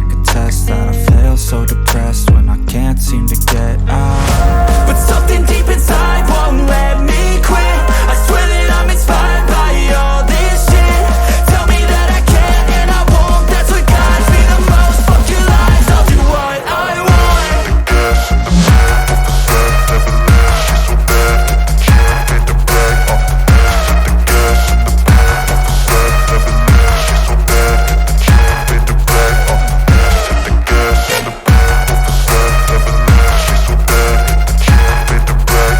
take a test that I fail. So depressed when I can't seem to get out. But something deep inside won't let me quit. I swear that I'm inspired by all this shit. Tell me that I can't and I won't. That's what guides me the most. Fuck your lies, I'll do what I want. The gas in the back of the set never leaves. She's so bad that the can't pay the brag. The gas in the back of the set never leaves. She's so bad that the can't pay the brag. The gas in the back of the set never leaves. She's so bad that the can't pay the brag.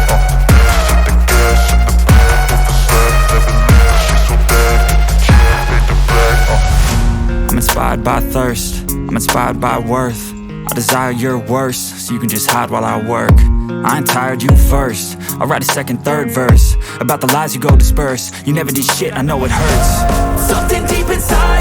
The gas in the back of the set never leaves. She's so bad that the can't pay the brag. I'm inspired by thirst, I'm inspired by worth. I desire your worst, so you can just hide while I work. I ain't tired, you first. I'll write a second, third verse about the lies you go disperse. You never did shit, I know it hurts. Something deep inside